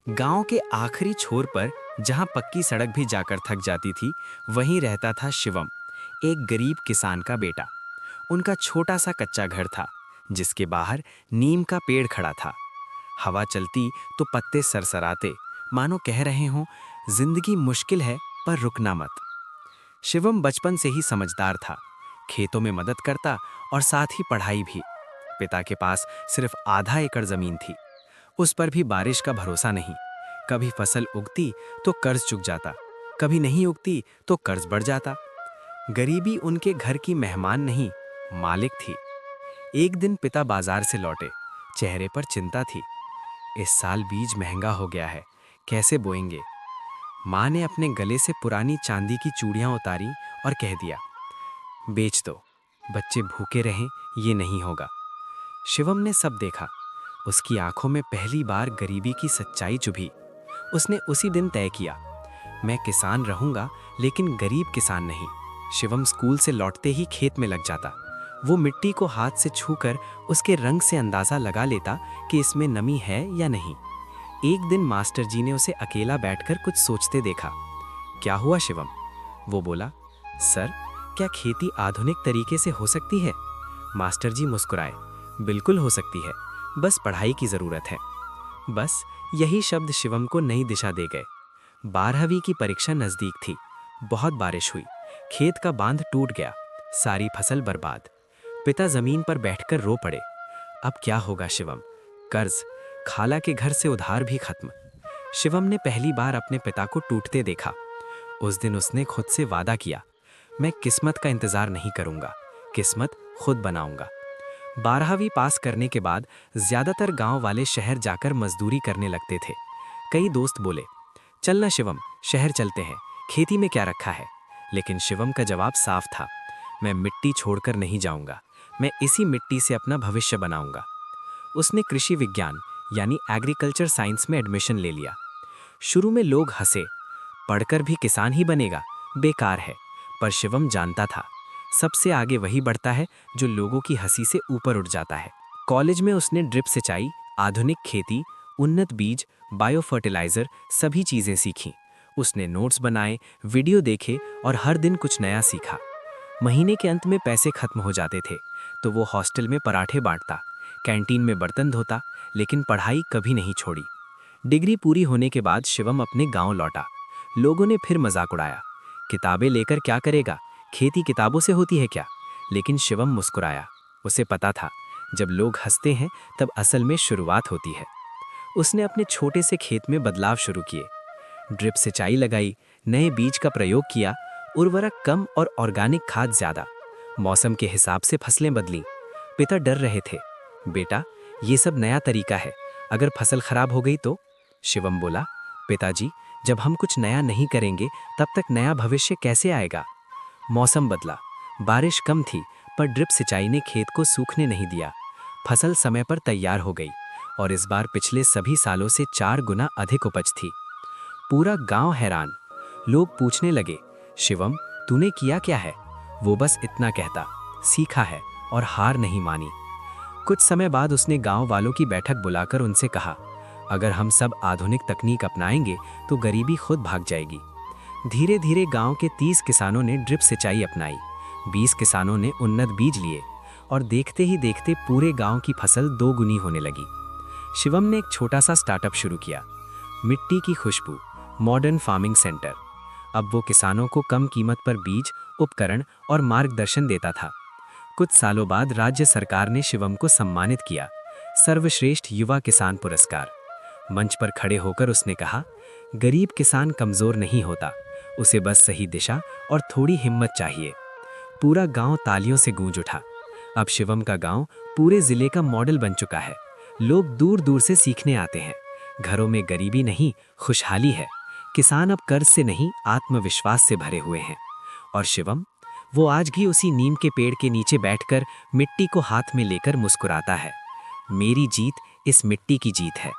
गांव के आखिरी छोर पर जहां पक्की सड़क भी जाकर थक जाती थी, वहीं रहता था शिवम, एक गरीब किसान का बेटा। उनका छोटा सा कच्चा घर था, जिसके बाहर नीम का पेड़ खड़ा था। हवा चलती तो पत्ते सरसराते, मानो कह रहे हों, जिंदगी मुश्किल है पर रुकना मत। शिवम बचपन से ही समझदार था, खेतों में मदद करता और साथ ही पढ़ाई भी। पिता के पास सिर्फ आधा एकड़ जमीन थी, उस पर भी बारिश का भरोसा नहीं। कभी फसल उगती तो कर्ज चुक जाता, कभी नहीं उगती तो कर्ज बढ़ जाता। गरीबी उनके घर की मेहमान नहीं, मालिक थी। एक दिन पिता बाजार से लौटे, चेहरे पर चिंता थी। इस साल बीज महंगा हो गया है, कैसे बोएंगे? माँ ने अपने गले से पुरानी चांदी की चूड़ियां उतारी और कह दिया, बेच दो, बच्चे भूखे रहें ये नहीं होगा। शिवम ने सब देखा, उसकी आंखों में पहली बार गरीबी की सच्चाई चुभी। उसने उसी दिन तय किया, मैं किसान रहूंगा लेकिन गरीब किसान नहीं। शिवम स्कूल से लौटते ही खेत में लग जाता। वो मिट्टी को हाथ से छूकर उसके रंग से अंदाजा लगा लेता कि इसमें नमी है या नहीं। एक दिन मास्टर जी ने उसे अकेला बैठकर कुछ सोचते देखा। क्या हुआ शिवम? वो बोला, सर, क्या खेती आधुनिक तरीके से हो सकती है? मास्टर जी मुस्कुराए, बिल्कुल हो सकती है, बस पढ़ाई की जरूरत है। बस यही शब्द शिवम को नई दिशा दे गए। 12वीं की परीक्षा नजदीक थी। बहुत बारिश हुई, खेत का बांध टूट गया, सारी फसल बर्बाद। पिता जमीन पर बैठकर रो पड़े। अब क्या होगा शिवम? कर्ज, खाला के घर से उधार भी खत्म। शिवम ने पहली बार अपने पिता को टूटते देखा। उस दिन उसने खुद से वादा किया, मैं किस्मत का इंतजार नहीं करूंगा, किस्मत खुद बनाऊंगा। 12वीं पास करने के बाद ज्यादातर गांव वाले शहर जाकर मजदूरी करने लगते थे। कई दोस्त बोले, चलना शिवम, शहर चलते हैं, खेती में क्या रखा है? लेकिन शिवम का जवाब साफ था, मैं मिट्टी छोड़कर नहीं जाऊंगा, मैं इसी मिट्टी से अपना भविष्य बनाऊंगा। उसने कृषि विज्ञान यानी एग्रीकल्चर साइंस में एडमिशन ले लिया। शुरू में लोग हंसे, पढ़कर भी किसान ही बनेगा, बेकार है। पर शिवम जानता था, सबसे आगे वही बढ़ता है जो लोगों की हंसी से ऊपर उठ जाता है। कॉलेज में उसने ड्रिप सिंचाई, आधुनिक खेती, उन्नत बीज, बायो फर्टिलाइजर सभी चीजें सीखीं। उसने नोट्स बनाए, वीडियो देखे और हर दिन कुछ नया सीखा। महीने के अंत में पैसे खत्म हो जाते थे तो वो हॉस्टल में पराठे बांटता, कैंटीन में बर्तन धोता, लेकिन पढ़ाई कभी नहीं छोड़ी। डिग्री पूरी होने के बाद शिवम अपने गांव लौटा। लोगों ने फिर मजाक उड़ाया, किताबें लेकर क्या करेगा, खेती किताबों से होती है क्या? लेकिन शिवम मुस्कुराया। उसे पता था, जब लोग हंसते हैं तब असल में शुरुआत होती है। उसने अपने छोटे से खेत में बदलाव शुरू किए, ड्रिप सिंचाई लगाई, नए बीज का प्रयोग किया, उर्वरक कम और ऑर्गेनिक खाद ज्यादा। मौसम के हिसाब से फसलें बदली। पिता डर रहे थे, बेटा, ये सब नया तरीका है, अगर फसल खराब हो गई तो? शिवम बोला, पिताजी, जब हम कुछ नया नहीं करेंगे तब तक नया भविष्य कैसे आएगा? मौसम बदला, बारिश कम थी पर ड्रिप सिंचाई ने खेत को सूखने नहीं दिया। फसल समय पर तैयार हो गई और इस बार पिछले सभी सालों से 4 गुना अधिक उपज थी। पूरा गांव हैरान। लोग पूछने लगे, शिवम, तूने किया क्या है? वो बस इतना कहता, सीखा है, और हार नहीं मानी। कुछ समय बाद उसने गांव वालों की बैठक बुलाकर उनसे कहा, अगर हम सब आधुनिक तकनीक अपनाएंगे तो गरीबी खुद भाग जाएगी। धीरे धीरे गांव के 30 किसानों ने ड्रिप सिंचाई अपनाई, 20 किसानों ने उन्नत बीज लिए और देखते ही देखते पूरे गांव की फसल 2 गुनी होने लगी। शिवम ने एक छोटा सा स्टार्टअप शुरू किया, मिट्टी की खुशबू मॉडर्न फार्मिंग सेंटर। अब वो किसानों को कम कीमत पर बीज, उपकरण और मार्गदर्शन देता था। कुछ सालों बाद राज्य सरकार ने शिवम को सम्मानित किया, सर्वश्रेष्ठ युवा किसान पुरस्कार। मंच पर खड़े होकर उसने कहा, गरीब किसान कमजोर नहीं होता, उसे बस सही दिशा और थोड़ी हिम्मत चाहिए। पूरा गांव तालियों से गूंज उठा। अब शिवम का गांव पूरे जिले का मॉडल बन चुका है। लोग दूर दूर से सीखने आते हैं। घरों में गरीबी नहीं, खुशहाली है। किसान अब कर्ज से नहीं, आत्मविश्वास से भरे हुए हैं। और शिवम, वो आज भी उसी नीम के पेड़ के नीचे बैठकर मिट्टी को हाथ में लेकर मुस्कुराता है। मेरी जीत इस मिट्टी की जीत है।